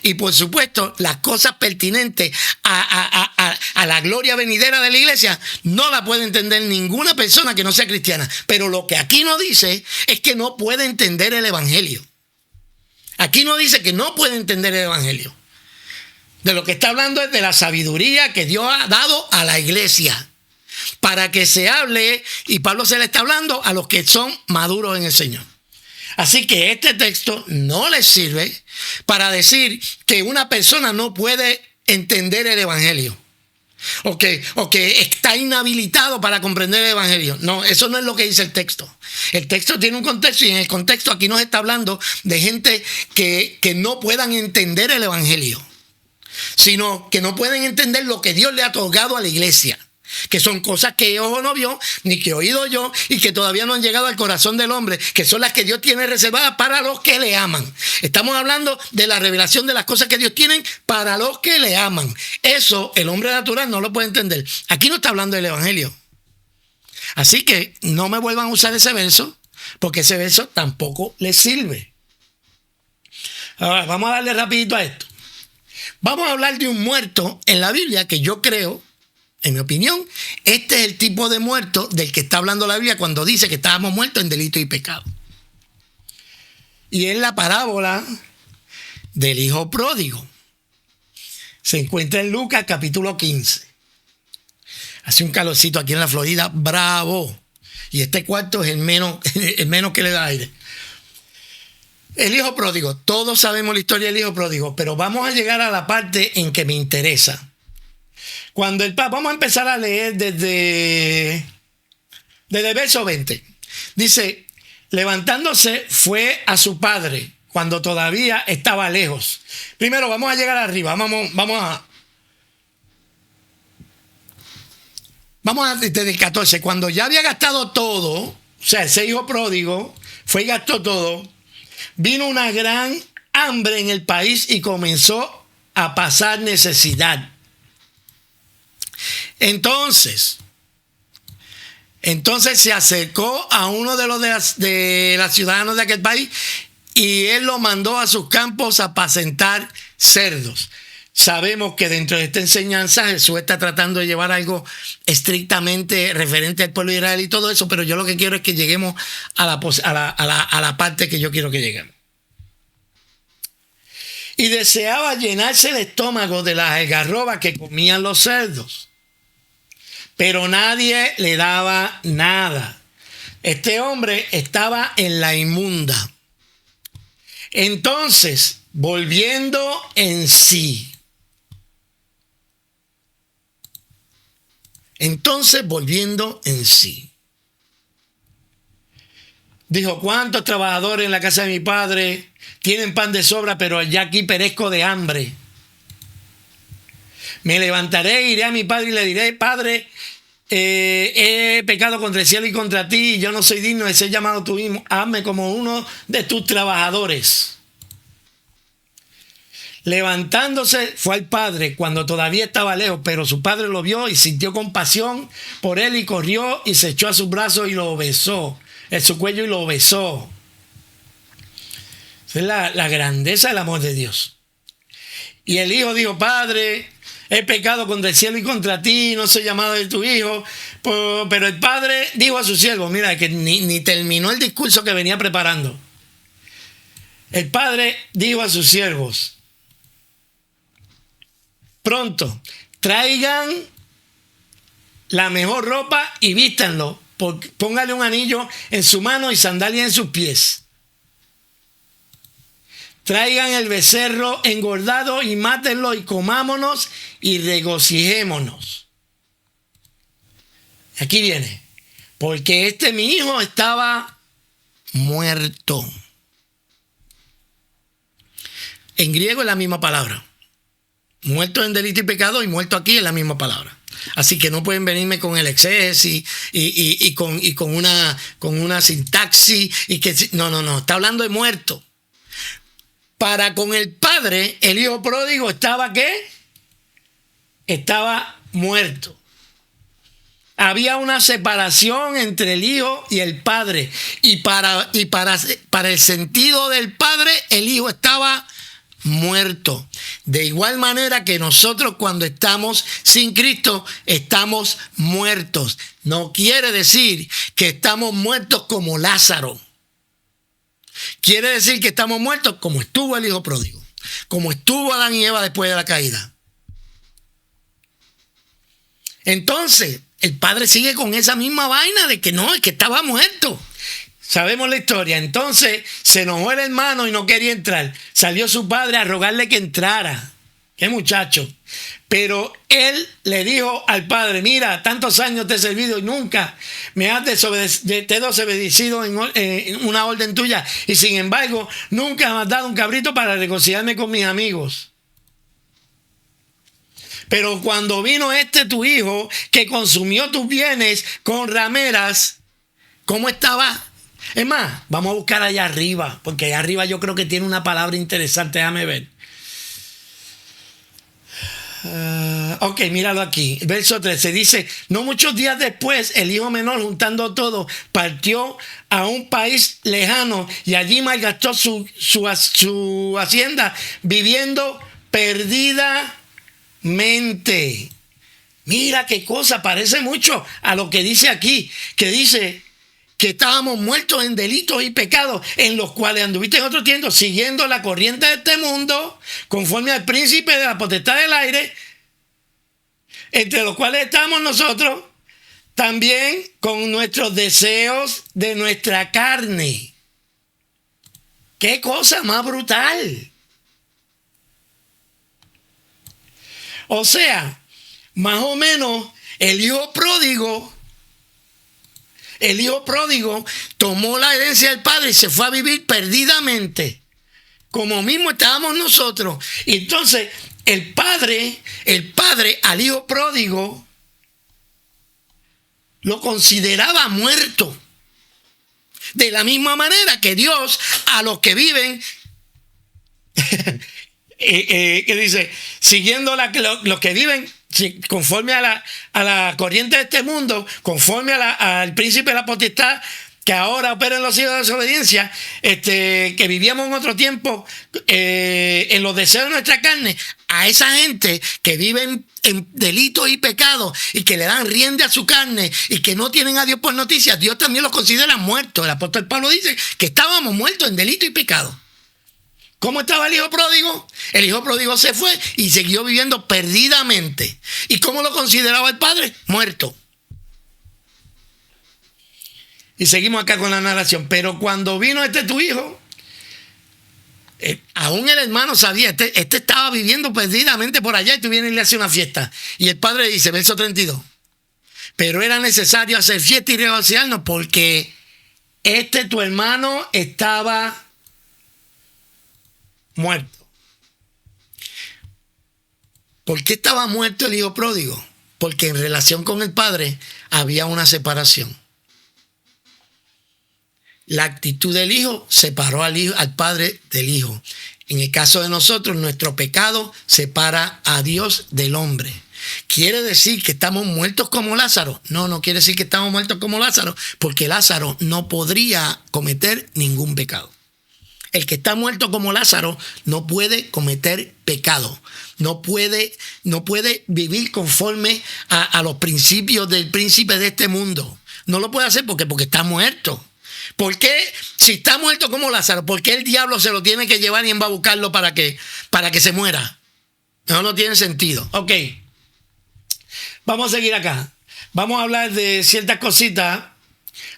Y por supuesto, las cosas pertinentes a la gloria venidera de la iglesia no la puede entender ninguna persona que no sea cristiana. Pero lo que aquí no dice es que no puede entender el evangelio. Aquí no dice que no puede entender el evangelio. De lo que está hablando es de la sabiduría que Dios ha dado a la iglesia para que se hable, y Pablo se le está hablando a los que son maduros en el Señor. Así que este texto no les sirve para decir que una persona no puede entender el evangelio o que está inhabilitado para comprender el evangelio. No, eso no es lo que dice el texto. El texto tiene un contexto, y en el contexto aquí nos está hablando de gente que no puedan entender el evangelio, sino que no pueden entender lo que Dios le ha otorgado a la iglesia. que son cosas que ojo no vio, ni que oído yo, y que todavía no han llegado al corazón del hombre, que son las que Dios tiene reservadas para los que le aman. Estamos hablando de la revelación de las cosas que Dios tiene para los que le aman. Eso el hombre natural no lo puede entender. Aquí no está hablando del evangelio. Así que no me vuelvan a usar ese verso, porque ese verso tampoco les sirve. Ahora, vamos a darle rapidito a esto. Vamos a hablar de un muerto en la Biblia que yo creo, en mi opinión, este es el tipo de muerto del que está hablando la Biblia cuando dice que estábamos muertos en delito y pecado. Y es la parábola del hijo pródigo. Se encuentra en Lucas capítulo 15. Hace un calorcito aquí en la Florida, bravo. Y este cuarto es el menos que le da aire. El hijo pródigo. Todos sabemos la historia del hijo pródigo, pero vamos a llegar a la parte en que me interesa. Cuando vamos a empezar a leer desde el verso 20. Dice, levantándose fue a su padre cuando todavía estaba lejos. Primero vamos a llegar arriba. Vamos desde el 14. Cuando ya había gastado todo, o sea, ese hijo pródigo fue y gastó todo, vino una gran hambre en el país y comenzó a pasar necesidad. Entonces se acercó a uno de los de los ciudadanos de aquel país y él lo mandó a sus campos a apacentar cerdos. Sabemos que dentro de esta enseñanza Jesús está tratando de llevar algo estrictamente referente al pueblo de Israel y todo eso, pero yo lo que quiero es que lleguemos a la parte que yo quiero que lleguemos. Y deseaba llenarse el estómago de las algarrobas que comían los cerdos, pero nadie le daba nada. Este hombre estaba en la inmunda. Entonces, volviendo en sí, dijo, ¿cuántos trabajadores en la casa de mi padre tienen pan de sobra, pero ya aquí perezco de hambre? Me levantaré, iré a mi padre y le diré, Padre, he pecado contra el cielo y contra ti, y yo no soy digno de ser llamado tu hijo. Hazme como uno de tus trabajadores. Levantándose fue al padre cuando todavía estaba lejos, pero su padre lo vio y sintió compasión por él y corrió y se echó a sus brazos y lo besó, en su cuello, y lo besó. Esa es la grandeza del amor de Dios. Y el hijo dijo, Padre, he pecado contra el cielo y contra ti, no soy llamado de tu hijo. Pero el padre dijo a su siervo, mira, que ni terminó el discurso que venía preparando. El padre dijo a sus siervos, pronto, traigan la mejor ropa y vístanlo. Póngale un anillo en su mano y sandalias en sus pies. Traigan el becerro engordado y mátenlo y comámonos y regocijémonos. Aquí viene. Porque mi hijo estaba muerto. En griego es la misma palabra. Muerto en delito y pecado y muerto aquí es la misma palabra. Así que no pueden venirme con el exégesis y con una sintaxis. No. Está hablando de muerto. Para con el padre, el hijo pródigo estaba ¿qué? Estaba muerto. Había una separación entre el hijo y el padre. Y para el sentido del padre, el hijo estaba muerto. De igual manera que nosotros cuando estamos sin Cristo, estamos muertos. No quiere decir que estamos muertos como Lázaro. Quiere decir que estamos muertos como estuvo el hijo pródigo, como estuvo Adán y Eva después de la caída. Entonces, el padre sigue con esa misma vaina de que no, es que estaba muerto. Sabemos la historia. Entonces, se enojó el hermano y no quería entrar. Salió su padre a rogarle que entrara. Qué muchacho. Pero él le dijo al padre, mira, tantos años te he servido y nunca me has desobedecido en una orden tuya. Y sin embargo, nunca me has dado un cabrito para regocijarme con mis amigos. Pero cuando vino tu hijo, que consumió tus bienes con rameras, ¿cómo estaba? Es más, vamos a buscar allá arriba, porque allá arriba yo creo que tiene una palabra interesante, déjame ver. Ok, míralo aquí. Verso 13 dice: no muchos días después, el hijo menor, juntando todo, partió a un país lejano y allí malgastó su hacienda, viviendo perdidamente. Mira qué cosa, parece mucho a lo que dice aquí, que dice que estábamos muertos en delitos y pecados, en los cuales anduviste en otro tiempo, siguiendo la corriente de este mundo, conforme al príncipe de la potestad del aire, entre los cuales estamos nosotros, también con nuestros deseos de nuestra carne. ¡Qué cosa más brutal! O sea, más o menos, el hijo pródigo tomó la herencia del padre y se fue a vivir perdidamente, como mismo estábamos nosotros. Y entonces el padre al hijo pródigo lo consideraba muerto. De la misma manera que Dios a los que viven, que dice, siguiendo los que viven conforme a la corriente de este mundo, conforme al príncipe de la potestad que ahora opera en los hijos de desobediencia, que vivíamos en otro tiempo en los deseos de nuestra carne, a esa gente que vive en delitos y pecados y que le dan rienda a su carne y que no tienen a Dios por noticias, Dios también los considera muertos. El apóstol Pablo dice que estábamos muertos en delito y pecado. ¿Cómo estaba el hijo pródigo? El hijo pródigo se fue y siguió viviendo perdidamente. ¿Y cómo lo consideraba el padre? Muerto. Y seguimos acá con la narración. Pero cuando vino tu hijo, aún el hermano sabía, este estaba viviendo perdidamente por allá y tú vienes y le haces una fiesta. Y el padre dice, verso 32, pero era necesario hacer fiesta y regocijarnos porque tu hermano estaba muerto. ¿Por qué estaba muerto el hijo pródigo? Porque en relación con el padre había una separación. La actitud del hijo separó al padre del hijo. En el caso de nosotros, nuestro pecado separa a Dios del hombre. ¿Quiere decir que estamos muertos como Lázaro? No quiere decir que estamos muertos como Lázaro, porque Lázaro no podría cometer ningún pecado. El que está muerto como Lázaro no puede cometer pecado. No puede vivir conforme a los principios del príncipe de este mundo. No lo puede hacer porque está muerto. ¿Por qué, si está muerto como Lázaro, por qué el diablo se lo tiene que llevar y embaucarlo para que se muera? No tiene sentido. Ok. Vamos a seguir acá. Vamos a hablar de ciertas cositas.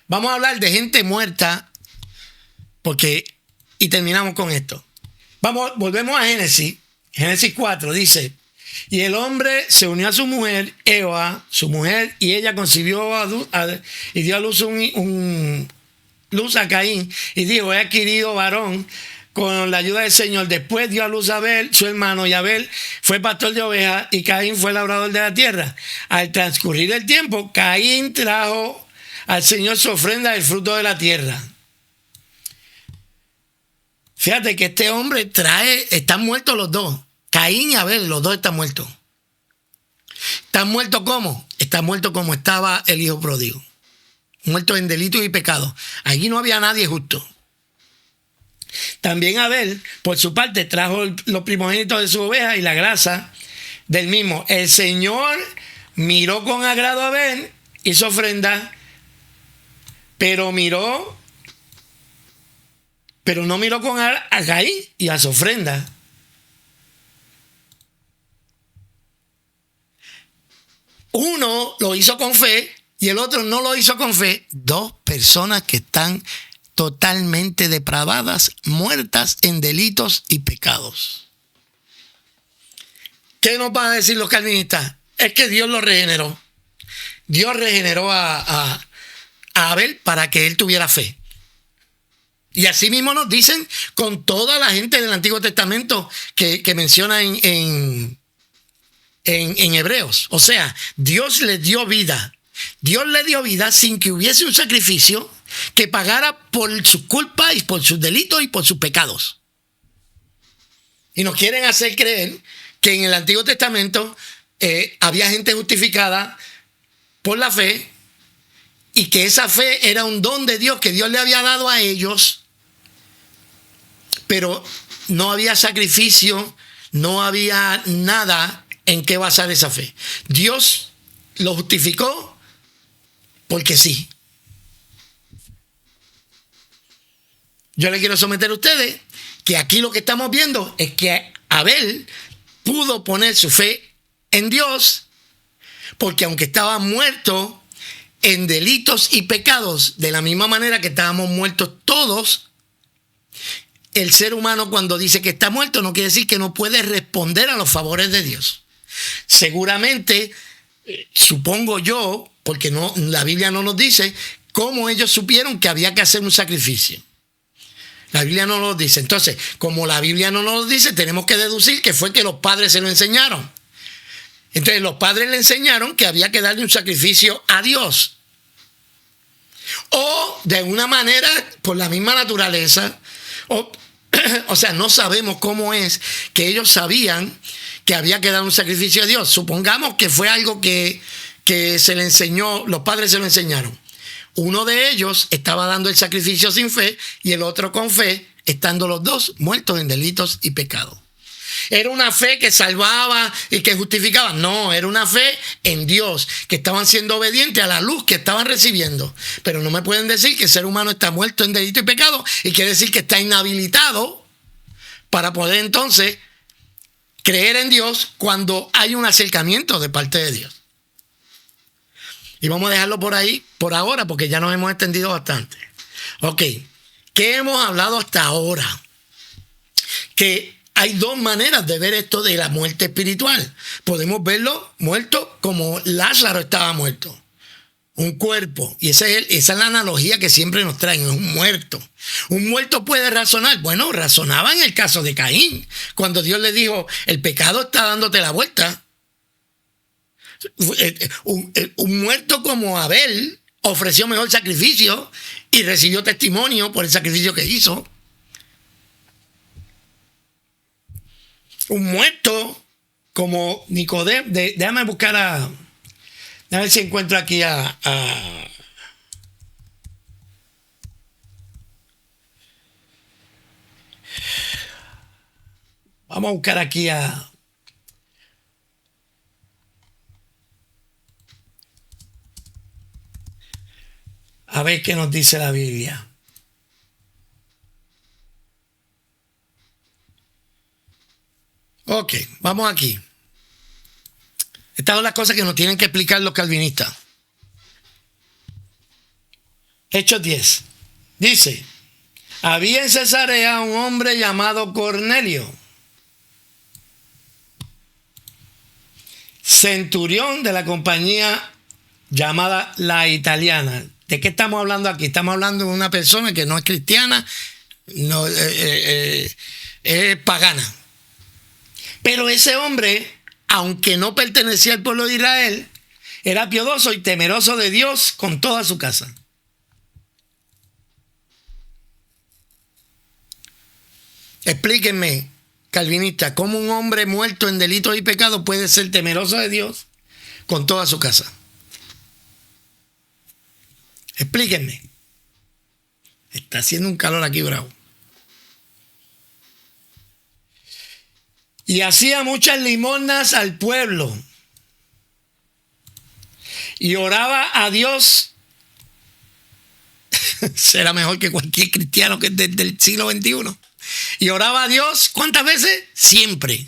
Vamos a hablar de gente muerta. Y terminamos con esto. Volvemos a Génesis. Génesis 4 dice: y el hombre se unió a su mujer, Eva, su mujer, y ella concibió y dio a luz luz a Caín, y dijo: he adquirido varón con la ayuda del Señor. Después dio a luz a Abel, su hermano, y Abel fue pastor de ovejas y Caín fue labrador de la tierra. Al transcurrir el tiempo, Caín trajo al Señor su ofrenda del fruto de la tierra. Fíjate que este hombre están muertos los dos. Caín y Abel, los dos están muertos. ¿Están muertos cómo? Están muertos como estaba el hijo pródigo. Muertos en delitos y pecados. Allí no había nadie justo. También Abel, por su parte, trajo los primogénitos de su oveja y la grasa del mismo. El Señor miró con agrado a Abel, hizo ofrenda, pero no miró con a Caín y a su ofrenda. Uno lo hizo con fe y el otro no lo hizo con fe. Dos personas que están totalmente depravadas, muertas en delitos y pecados. ¿Qué nos van a decir los calvinistas? Es que Dios lo regeneró. Dios regeneró a Abel para que él tuviera fe. Y así mismo nos dicen con toda la gente del Antiguo Testamento que menciona en en Hebreos. O sea, Dios le dio vida. Dios le dio vida sin que hubiese un sacrificio que pagara por sus culpas y por sus delitos y por sus pecados. Y nos quieren hacer creer que en el Antiguo Testamento había gente justificada por la fe y que esa fe era un don de Dios que Dios le había dado a ellos, pero no había sacrificio, no había nada en qué basar esa fe. Dios lo justificó porque sí. Yo le quiero someter a ustedes que aquí lo que estamos viendo es que Abel pudo poner su fe en Dios porque aunque estaba muerto en delitos y pecados, de la misma manera que estábamos muertos todos, el ser humano cuando dice que está muerto no quiere decir que no puede responder a los favores de Dios. Seguramente, supongo yo, porque no, la Biblia no nos dice cómo ellos supieron que había que hacer un sacrificio. La Biblia no nos dice. Entonces, como la Biblia no nos dice, tenemos que deducir que fue que los padres se lo enseñaron. Entonces, los padres le enseñaron que había que darle un sacrificio a Dios. O, de alguna manera, por la misma naturaleza, o sea, no sabemos cómo es que ellos sabían que había que dar un sacrificio a Dios. Supongamos que fue algo que se le enseñó, los padres se lo enseñaron. Uno de ellos estaba dando el sacrificio sin fe y el otro con fe, estando los dos muertos en delitos y pecados. ¿Era una fe que salvaba y que justificaba? No, era una fe en Dios, que estaban siendo obedientes a la luz que estaban recibiendo. Pero no me pueden decir que el ser humano está muerto en delito y pecado y quiere decir que está inhabilitado para poder entonces creer en Dios cuando hay un acercamiento de parte de Dios. Y vamos a dejarlo por ahí, por ahora, porque ya nos hemos extendido bastante. Ok, ¿qué hemos hablado hasta ahora? Que hay dos maneras de ver esto de la muerte espiritual. Podemos verlo muerto como Lázaro estaba muerto. Un cuerpo. Y esa es la analogía que siempre nos traen, un muerto. Un muerto puede razonar. Bueno, razonaba en el caso de Caín, cuando Dios le dijo, el pecado está dándote la vuelta. Un muerto como Abel ofreció mejor sacrificio y recibió testimonio por el sacrificio que hizo. Un muerto como Nicodemo, déjame buscar déjame ver si encuentro aquí vamos a buscar aquí a ver qué nos dice la Biblia. Ok, vamos aquí. Estas son las cosas que nos tienen que explicar los calvinistas. Hechos 10. Dice, había en Cesarea un hombre llamado Cornelio, centurión de la compañía llamada La Italiana. ¿De qué estamos hablando aquí? Estamos hablando de una persona que no es cristiana, no, es pagana. Pero ese hombre, aunque no pertenecía al pueblo de Israel, era piadoso y temeroso de Dios con toda su casa. Explíquenme, calvinista, ¿cómo un hombre muerto en delitos y pecados puede ser temeroso de Dios con toda su casa? Explíquenme. Está haciendo un calor aquí bravo. Y hacía muchas limosnas al pueblo. Y oraba a Dios. Será mejor que cualquier cristiano que es desde el siglo XXI. Y oraba a Dios, ¿cuántas veces? Siempre.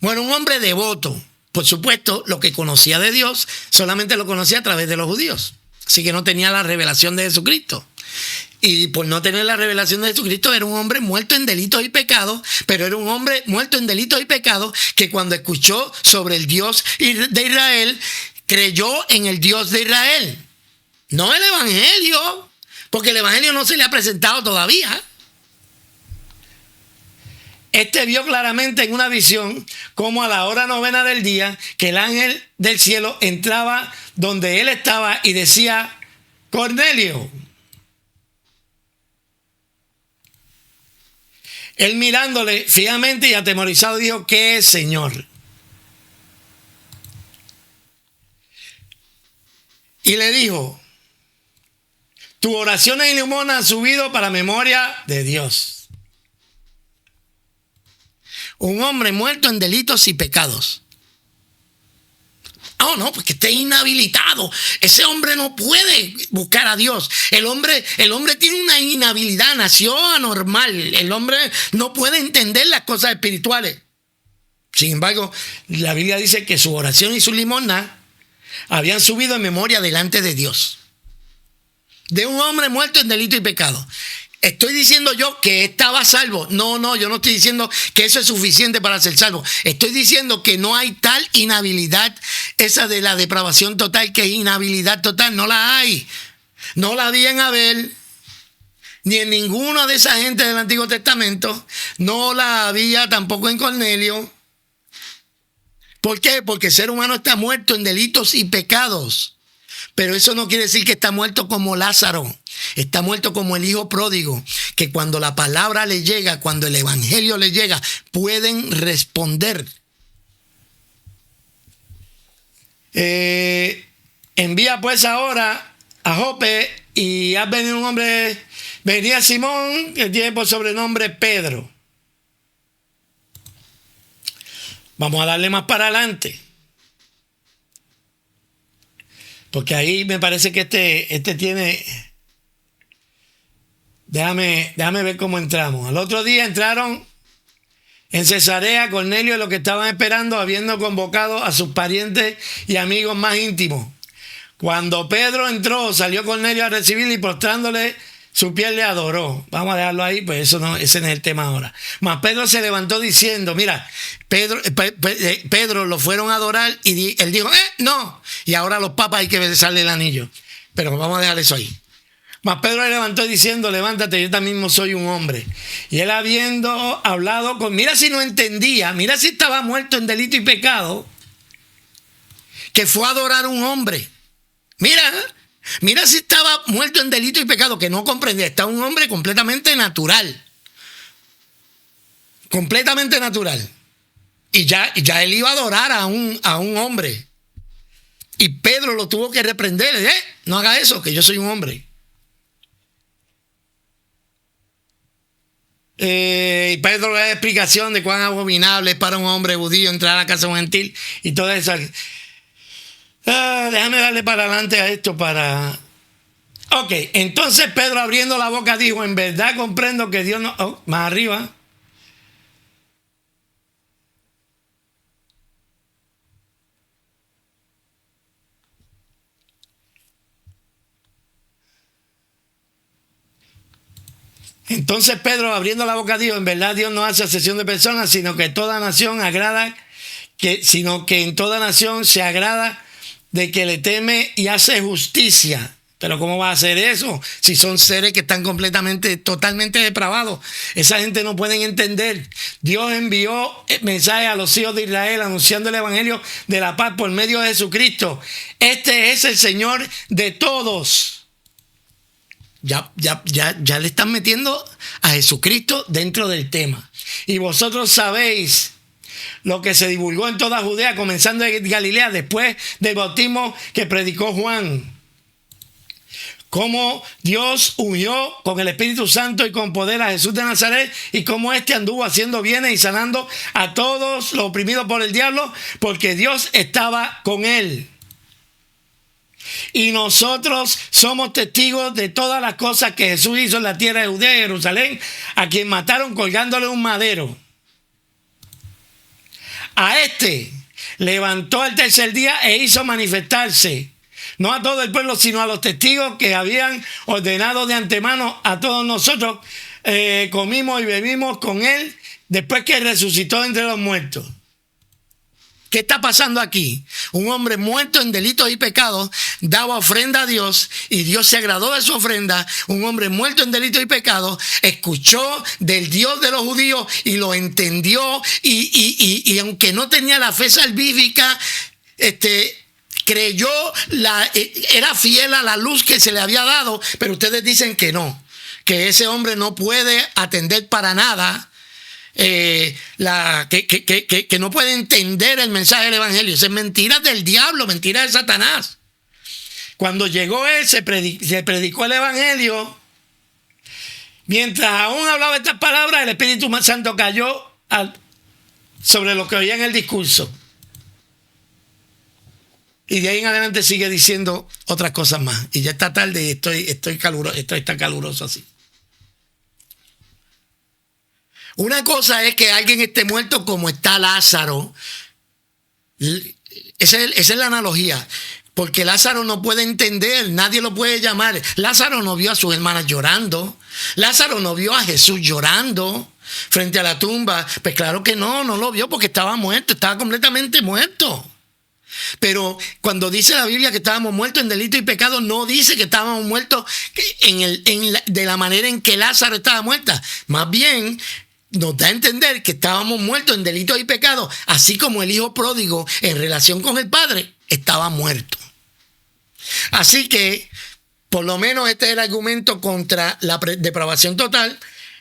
Bueno, un hombre devoto. Por supuesto, lo que conocía de Dios solamente lo conocía a través de los judíos. Así que no tenía la revelación de Jesucristo. Y por no tener la revelación de Jesucristo era un hombre muerto en delitos y pecados, pero era un hombre muerto en delitos y pecados que cuando escuchó sobre el Dios de Israel, creyó en el Dios de Israel. No el Evangelio, porque el Evangelio no se le ha presentado todavía. Este vio claramente en una visión como a la hora novena del día que el ángel del cielo entraba donde él estaba y decía: Cornelio. Él mirándole fijamente y atemorizado dijo: ¿qué es, Señor? Y le dijo: tu oración y limosna han subido para memoria de Dios. Un hombre muerto en delitos y pecados. Oh, no, porque esté inhabilitado. Ese hombre no puede buscar a Dios. El hombre tiene una inhabilidad, nació anormal. El hombre no puede entender las cosas espirituales. Sin embargo, la Biblia dice que su oración y su limosna habían subido en memoria delante de Dios. De un hombre muerto en delito y pecado. ¿Estoy diciendo yo que estaba salvo? No, yo no estoy diciendo que eso es suficiente para ser salvo. Estoy diciendo que no hay tal inhabilidad, esa de la depravación total, que es inhabilidad total. No la hay. No la había en Abel, ni en ninguna de esa gente del Antiguo Testamento. No la había tampoco en Cornelio. ¿Por qué? Porque el ser humano está muerto en delitos y pecados. Pero eso no quiere decir que está muerto como Lázaro. Está muerto como el hijo pródigo, que cuando la palabra le llega, cuando el evangelio le llega, pueden responder. Envía pues ahora a Jope, y ha venido un hombre, venía Simón, que tiene por sobrenombre Pedro. Vamos a darle más para adelante, porque ahí me parece que este tiene... Déjame ver cómo entramos. Al otro día entraron en Cesarea Cornelio y los que estaban esperando, habiendo convocado a sus parientes y amigos más íntimos. Cuando Pedro entró, salió Cornelio a recibirle y postrándole su piel le adoró. Vamos a dejarlo ahí, pues ese no es el tema ahora. Mas Pedro se levantó diciendo, mira, Pedro lo fueron a adorar y él dijo, no. Y ahora a los papas hay que besarle el anillo. Pero vamos a dejar eso ahí. Mas Pedro le levantó diciendo, levántate, yo también mismo soy un hombre. Y él habiendo hablado con... Mira si no entendía, mira si estaba muerto en delito y pecado, que fue a adorar a un hombre. Mira si estaba muerto en delito y pecado, que no comprendía. Está un hombre completamente natural. Completamente natural. Y ya él iba a adorar a un hombre. Y Pedro lo tuvo que reprender. No haga eso, que yo soy un hombre. Y Pedro le da explicación de cuán abominable es para un hombre judío entrar a la casa de un gentil y toda esa... déjame darle para adelante a esto para... Ok, entonces Pedro abriendo la boca dijo, en verdad comprendo que Dios no... más arriba. Entonces Pedro abriendo la boca dijo, en verdad Dios no hace acepción de personas, sino que toda nación sino que en toda nación se agrada de que le teme y hace justicia. Pero ¿cómo va a hacer eso? Si son seres que están totalmente depravados. Esa gente no pueden entender. Dios envió mensaje a los hijos de Israel anunciando el evangelio de la paz por medio de Jesucristo. Este es el Señor de todos. Ya le están metiendo a Jesucristo dentro del tema. Y vosotros sabéis lo que se divulgó en toda Judea, comenzando en Galilea, después del bautismo que predicó Juan. Cómo Dios ungió con el Espíritu Santo y con poder a Jesús de Nazaret, y cómo éste anduvo haciendo bienes y sanando a todos los oprimidos por el diablo, porque Dios estaba con él. Y nosotros somos testigos de todas las cosas que Jesús hizo en la tierra de Judea y Jerusalén, a quien mataron colgándole un madero. A este levantó al tercer día e hizo manifestarse, no a todo el pueblo, sino a los testigos que habían ordenado de antemano a todos nosotros. Comimos y bebimos con él después que resucitó entre los muertos. ¿Qué está pasando aquí? Un hombre muerto en delitos y pecados daba ofrenda a Dios y Dios se agradó de su ofrenda. Un hombre muerto en delitos y pecados escuchó del Dios de los judíos y lo entendió y aunque no tenía la fe salvífica, creyó, era fiel a la luz que se le había dado, pero ustedes dicen que no, que ese hombre no puede atender para nada. Que no puede entender el mensaje del evangelio. Eso es mentira del diablo, mentira de Satanás. Cuando llegó él, se predicó el evangelio. Mientras aún hablaba estas palabras, el Espíritu Santo cayó sobre lo que oía en el discurso. Y de ahí en adelante sigue diciendo otras cosas más. Y ya está tarde y esto está caluroso así. Una cosa es que alguien esté muerto como está Lázaro. Esa es la analogía. Porque Lázaro no puede entender, nadie lo puede llamar. Lázaro no vio a sus hermanas llorando. Lázaro no vio a Jesús llorando frente a la tumba. Pues claro que no lo vio porque estaba muerto, estaba completamente muerto. Pero cuando dice la Biblia que estábamos muertos en delito y pecado, no dice que estábamos muertos de la manera en que Lázaro estaba muerta. Más bien nos da a entender que estábamos muertos en delitos y pecados, así como el hijo pródigo en relación con el padre estaba muerto. Así que, por lo menos este es el argumento contra la depravación total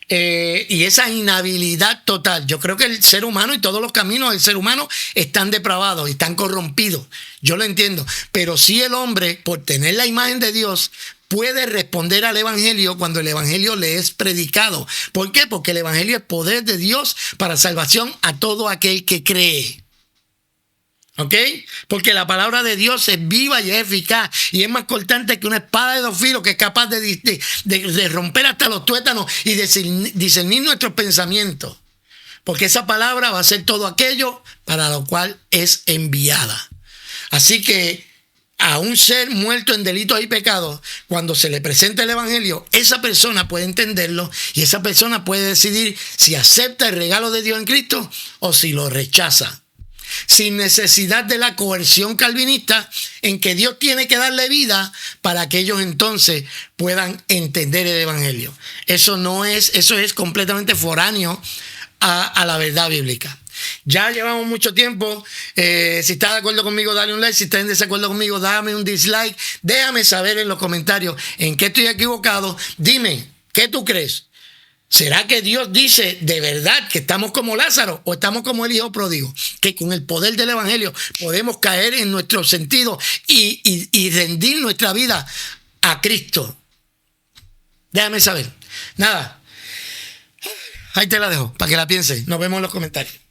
y esa inhabilidad total. Yo creo que el ser humano y todos los caminos del ser humano están depravados y están corrompidos. Yo lo entiendo. Pero sí el hombre, por tener la imagen de Dios, puede responder al evangelio cuando el evangelio le es predicado. ¿Por qué? Porque el evangelio es poder de Dios para salvación a todo aquel que cree. ¿Ok? Porque la palabra de Dios es viva y es eficaz y es más cortante que una espada de dos filos, que es capaz de romper hasta los tuétanos y discernir nuestros pensamientos. Porque esa palabra va a ser todo aquello para lo cual es enviada. Así que a un ser muerto en delitos y pecados, cuando se le presenta el evangelio, esa persona puede entenderlo y esa persona puede decidir si acepta el regalo de Dios en Cristo o si lo rechaza, sin necesidad de la coerción calvinista en que Dios tiene que darle vida para que ellos entonces puedan entender el evangelio. Eso es completamente foráneo a la verdad bíblica. Ya llevamos mucho tiempo. Si estás de acuerdo conmigo, dale un like. Si estás en desacuerdo conmigo, dame un dislike. Déjame saber en los comentarios en qué estoy equivocado. Dime, ¿qué tú crees? ¿Será que Dios dice de verdad que estamos como Lázaro o estamos como el hijo pródigo? Que con el poder del evangelio podemos caer en nuestro sentido y rendir nuestra vida a Cristo. Déjame saber. Nada. Ahí te la dejo para que la pienses. Nos vemos en los comentarios.